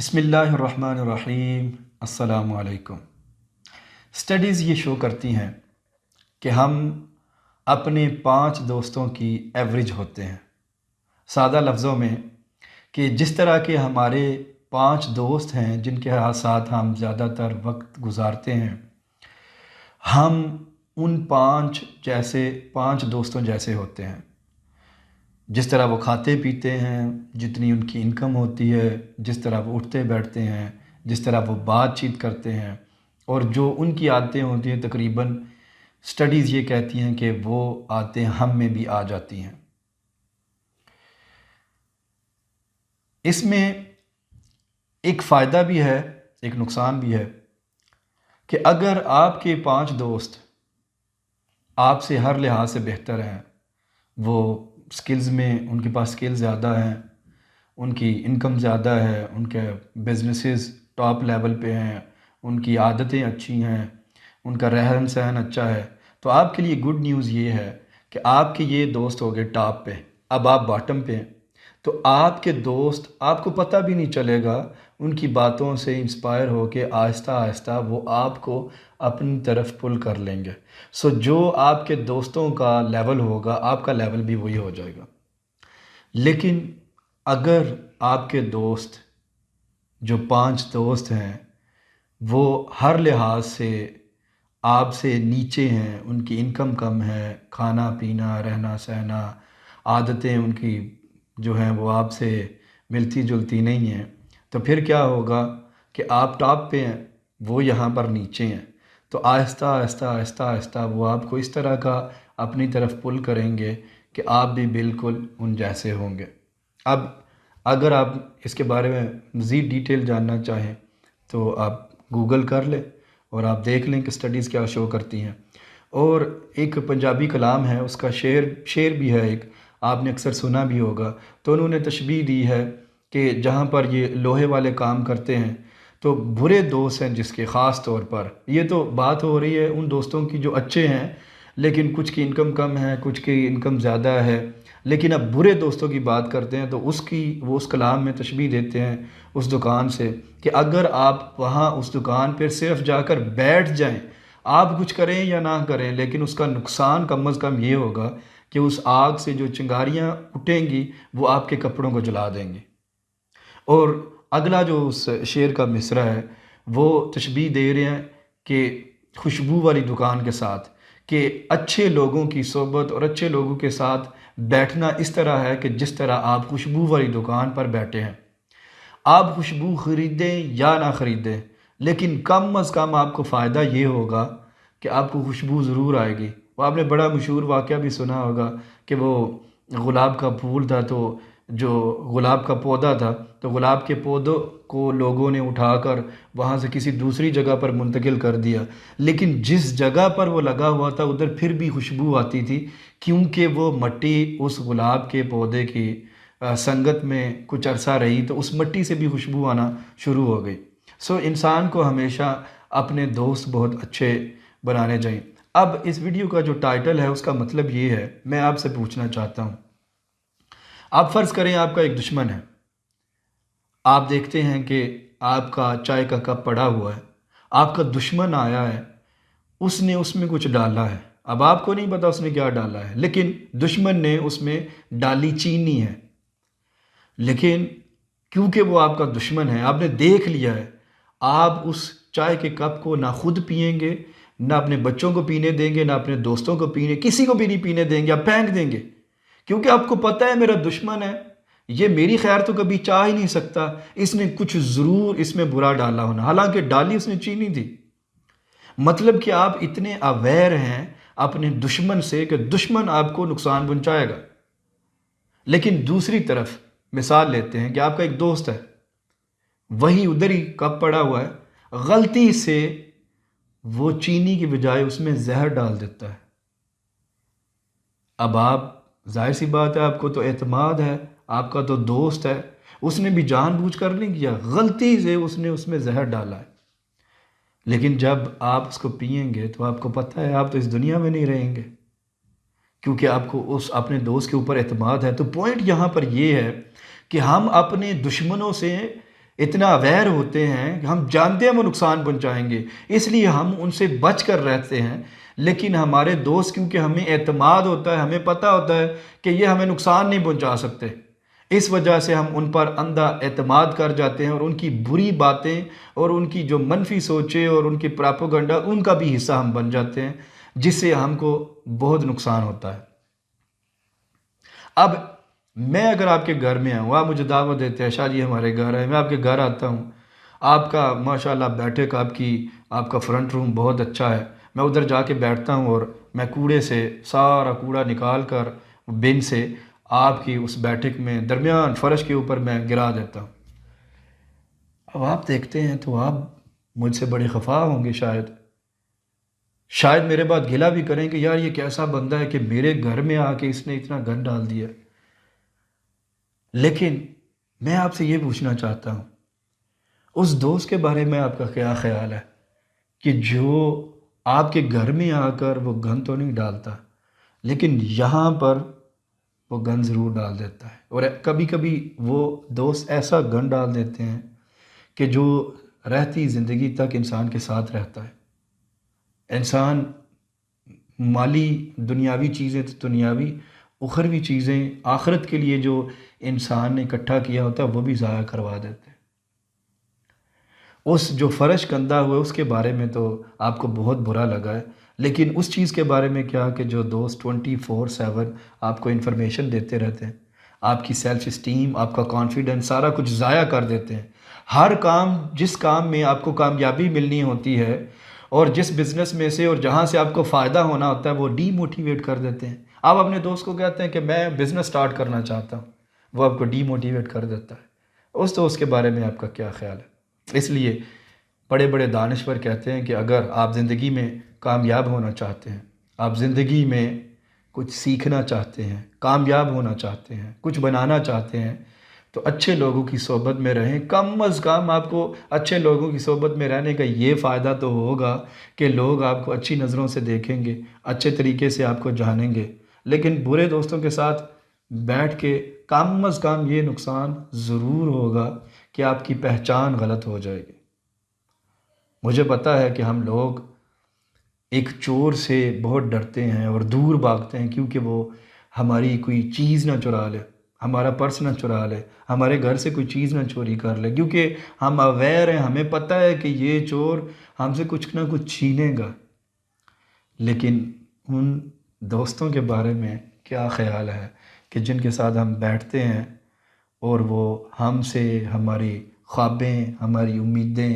بسم اللہ الرحمن الرحیم۔ السلام علیکم۔ اسٹڈیز یہ شو کرتی ہیں کہ ہم اپنے 5 دوستوں کی ایوریج ہوتے ہیں۔ سادہ لفظوں میں کہ جس طرح کے ہمارے 5 دوست ہیں جن کے ساتھ ہم زیادہ تر وقت گزارتے ہیں، ہم ان 5 دوستوں جیسے ہوتے ہیں۔ جس طرح وہ کھاتے پیتے ہیں، جتنی ان کی انکم ہوتی ہے، جس طرح وہ اٹھتے بیٹھتے ہیں، جس طرح وہ بات چیت کرتے ہیں، اور جو ان کی عادتیں ہوتی ہیں، تقریباً سٹڈیز یہ کہتی ہیں کہ وہ عادتیں ہم میں بھی آ جاتی ہیں۔ اس میں ایک فائدہ بھی ہے، ایک نقصان بھی ہے کہ اگر آپ کے 5 دوست آپ سے ہر لحاظ سے بہتر ہیں، وہ سکلز میں ان کے پاس سکل زیادہ ہیں، ان کی انکم زیادہ ہے، ان کے بزنسز ٹاپ لیول پہ ہیں، ان کی عادتیں اچھی ہیں، ان کا رہن سہن اچھا ہے، تو آپ کے لیے گڈ نیوز یہ ہے کہ آپ کے یہ دوست ہو گئے ٹاپ پہ، اب آپ باٹم پہ ہیں، تو آپ کے دوست آپ کو پتہ بھی نہیں چلے گا، ان کی باتوں سے انسپائر ہو کے آہستہ آہستہ وہ آپ کو اپنی طرف پل کر لیں گے۔ جو آپ کے دوستوں کا لیول ہوگا، آپ کا لیول بھی وہی ہو جائے گا۔ لیکن اگر آپ کے دوست جو 5 دوست ہیں وہ ہر لحاظ سے آپ سے نیچے ہیں، ان کی انکم کم ہے، کھانا پینا رہنا سہنا عادتیں ان کی جو ہیں وہ آپ سے ملتی جلتی نہیں ہیں، تو پھر کیا ہوگا کہ آپ ٹاپ پہ ہیں، وہ یہاں پر نیچے ہیں، تو آہستہ آہستہ آہستہ آہستہ وہ آپ کو اس طرح کا اپنی طرف پل کریں گے کہ آپ بھی بالکل ان جیسے ہوں گے۔ اب اگر آپ اس کے بارے میں مزید ڈیٹیل جاننا چاہیں تو آپ گوگل کر لیں اور آپ دیکھ لیں کہ سٹڈیز کیا شو کرتی ہیں۔ اور ایک پنجابی کلام ہے، اس کا شعر بھی ہے، ایک آپ نے اکثر سنا بھی ہوگا، تو انہوں نے تشبیہ دی ہے کہ جہاں پر یہ لوہے والے کام کرتے ہیں تو برے دوست ہیں جس کے خاص طور پر، یہ تو بات ہو رہی ہے ان دوستوں کی جو اچھے ہیں لیکن کچھ کی انکم کم ہے، کچھ کی انکم زیادہ ہے، لیکن اب برے دوستوں کی بات کرتے ہیں تو وہ اس کلام میں تشبیہ دیتے ہیں اس دکان سے کہ اگر آپ وہاں اس دکان پہ صرف جا کر بیٹھ جائیں، آپ کچھ کریں یا نہ کریں، لیکن اس کا نقصان کم از کم یہ ہوگا کہ اس آگ سے جو چنگاریاں اٹھیں گی وہ آپ کے کپڑوں کو جلا دیں گی۔ اور اگلا جو اس شعر کا مصرع ہے وہ تشبیہ دے رہے ہیں کہ خوشبو والی دکان کے ساتھ، کہ اچھے لوگوں کی صحبت اور اچھے لوگوں کے ساتھ بیٹھنا اس طرح ہے کہ جس طرح آپ خوشبو والی دکان پر بیٹھے ہیں۔ آپ خوشبو خریدیں یا نہ خریدیں، لیکن کم از کم آپ کو فائدہ یہ ہوگا کہ آپ کو خوشبو ضرور آئے گی۔ وہ آپ نے بڑا مشہور واقعہ بھی سنا ہوگا کہ وہ گلاب کا پھول تھا، تو جو گلاب کا پودا تھا تو گلاب کے پودوں کو لوگوں نے اٹھا کر وہاں سے کسی دوسری جگہ پر منتقل کر دیا، لیکن جس جگہ پر وہ لگا ہوا تھا ادھر پھر بھی خوشبو آتی تھی، کیونکہ وہ مٹی اس گلاب کے پودے کی سنگت میں کچھ عرصہ رہی تو اس مٹی سے بھی خوشبو آنا شروع ہو گئی۔ انسان کو ہمیشہ اپنے دوست بہت اچھے بنانے چاہیے۔ اب اس ویڈیو کا جو ٹائٹل ہے اس کا مطلب یہ ہے، میں آپ سے پوچھنا چاہتا ہوں، آپ فرض کریں آپ کا ایک دشمن ہے، آپ دیکھتے ہیں کہ آپ کا چائے کا کپ پڑا ہوا ہے، آپ کا دشمن آیا ہے، اس نے اس میں کچھ ڈالا ہے، اب آپ کو نہیں پتا اس نے کیا ڈالا ہے، لیکن دشمن نے اس میں ڈالی چینی ہے، لیکن کیونکہ وہ آپ کا دشمن ہے، آپ نے دیکھ لیا ہے، آپ اس چائے کے کپ کو نہ خود پئیں گے، نہ اپنے بچوں کو پینے دیں گے، نہ اپنے دوستوں کو پینے، کسی کو بھی نہیں پینے دیں گے، آپ پھینک دیں گے، کیونکہ آپ کو پتہ ہے میرا دشمن ہے، یہ میری خیر تو کبھی چاہ ہی نہیں سکتا، اس نے کچھ ضرور اس میں برا ڈالا ہونا، حالانکہ ڈالی اس نے چینی تھی۔ مطلب کہ آپ اتنے اویئر ہیں اپنے دشمن سے کہ دشمن آپ کو نقصان پہنچائے گا۔ لیکن دوسری طرف مثال لیتے ہیں کہ آپ کا ایک دوست ہے، وہی ادھر ہی کپ پڑا ہوا ہے، غلطی سے وہ چینی کی بجائے اس میں زہر ڈال دیتا ہے۔ اب آپ ظاہر سی بات ہے، آپ کو تو اعتماد ہے، آپ کا تو دوست ہے، اس نے بھی جان بوجھ کر نہیں کیا، غلطی سے اس نے اس میں زہر ڈالا ہے، لیکن جب آپ اس کو پئیں گے تو آپ کو پتہ ہے آپ تو اس دنیا میں نہیں رہیں گے، کیونکہ آپ کو اس اپنے دوست کے اوپر اعتماد ہے۔ تو پوائنٹ یہاں پر یہ ہے کہ ہم اپنے دشمنوں سے اتنا اویئر ہوتے ہیں کہ ہم جانتے ہیں وہ نقصان پہنچائیں گے، اس لیے ہم ان سے بچ کر رہتے ہیں. لیکن ہمارے دوست کیونکہ ہمیں اعتماد ہوتا ہے، ہمیں پتہ ہوتا ہے کہ یہ ہمیں نقصان نہیں پہنچا سکتے، اس وجہ سے ہم ان پر اندھا اعتماد کر جاتے ہیں اور ان کی بری باتیں اور ان کی جو منفی سوچیں اور ان کی پراپوگنڈا ان کا بھی حصہ ہم بن جاتے ہیں، جس سے ہم کو بہت نقصان ہوتا ہے. اب میں اگر آپ کے گھر میں آؤں، آپ مجھے دعوت دیتے ہیں شاہ جی ہمارے گھر ہے، میں آپ کے گھر آتا ہوں، آپ کا ماشاءاللہ بیٹھک آپ کا فرنٹ روم بہت اچھا ہے، میں ادھر جا کے بیٹھتا ہوں اور میں کوڑے سے سارا کوڑا نکال کر بن سے آپ کی اس بیٹھک میں درمیان فرش کے اوپر میں گرا دیتا ہوں. اب آپ دیکھتے ہیں تو آپ مجھ سے بڑے خفا ہوں گے، شاید میرے بعد گلہ بھی کریں کہ یار یہ کیسا بندہ ہے کہ میرے گھر میں آ کے اس نے اتنا گند ڈال دیا. لیکن میں آپ سے یہ پوچھنا چاہتا ہوں، اس دوست کے بارے میں آپ کا کیا خیال ہے کہ جو آپ کے گھر میں آ کر وہ گند تو نہیں ڈالتا، لیکن یہاں پر وہ گند ضرور ڈال دیتا ہے. اور کبھی کبھی وہ دوست ایسا گند ڈال دیتے ہیں کہ جو رہتی زندگی تک انسان کے ساتھ رہتا ہے. انسان مالی دنیاوی چیزیں تو دنیاوی، اخروی چیزیں آخرت کے لیے جو انسان نے اکٹھا کیا ہوتا ہے وہ بھی ضائع کروا دیتے ہیں. اس جو فرش گندا ہوا ہے اس کے بارے میں تو آپ کو بہت برا لگا ہے، لیکن اس چیز کے بارے میں کیا کہ جو دوست 24/7 آپ کو انفارمیشن دیتے رہتے ہیں، آپ کی سیلف اسٹیم، آپ کا کانفیڈنس سارا کچھ ضائع کر دیتے ہیں. ہر کام، جس کام میں آپ کو کامیابی ملنی ہوتی ہے اور جس بزنس میں سے اور جہاں سے آپ کو فائدہ ہونا ہوتا ہے وہ ڈی موٹیویٹ کر دیتے ہیں. آپ اپنے دوست کو کہتے ہیں کہ میں بزنس سٹارٹ کرنا چاہتا ہوں، وہ آپ کو ڈی موٹیویٹ کر دیتا ہے. اس دوست کے بارے میں آپ کا کیا خیال ہے؟ اس لیے بڑے بڑے دانشور کہتے ہیں کہ اگر آپ زندگی میں کامیاب ہونا چاہتے ہیں، آپ زندگی میں کچھ سیکھنا چاہتے ہیں، کامیاب ہونا چاہتے ہیں، کچھ بنانا چاہتے ہیں، تو اچھے لوگوں کی صحبت میں رہیں. کم از کم آپ کو اچھے لوگوں کی صحبت میں رہنے کا یہ فائدہ تو ہوگا کہ لوگ آپ کو اچھی نظروں سے دیکھیں گے، اچھے طریقے سے آپ کو جانیں گے. لیکن برے دوستوں کے ساتھ بیٹھ کے کم از کم یہ نقصان ضرور ہوگا کہ آپ کی پہچان غلط ہو جائے گی. مجھے پتہ ہے کہ ہم لوگ ایک چور سے بہت ڈرتے ہیں اور دور بھاگتے ہیں کیونکہ وہ ہماری کوئی چیز نہ چرا لے، ہمارا پرس نہ چرا لے، ہمارے گھر سے کوئی چیز نہ چوری کر لے، کیونکہ ہم اویئر ہیں، ہمیں پتہ ہے کہ یہ چور ہم سے کچھ نہ کچھ چھینے گا. لیکن ان دوستوں کے بارے میں کیا خیال ہے کہ جن کے ساتھ ہم بیٹھتے ہیں اور وہ ہم سے ہماری خوابیں، ہماری امیدیں،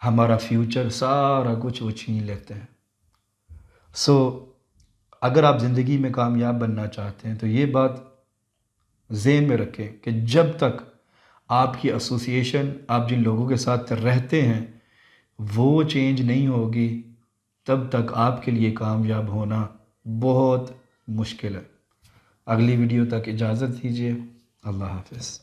ہمارا فیوچر سارا کچھ وہ چھین لیتے ہیں. اگر آپ زندگی میں کامیاب بننا چاہتے ہیں تو یہ بات ذہن میں رکھیں کہ جب تک آپ کی ایسوسیشن، آپ جن لوگوں کے ساتھ رہتے ہیں وہ چینج نہیں ہوگی، تب تک آپ کے لیے کامیاب ہونا بہت مشکل ہے. اگلی ویڈیو تک اجازت دیجیے. اللہ حافظ.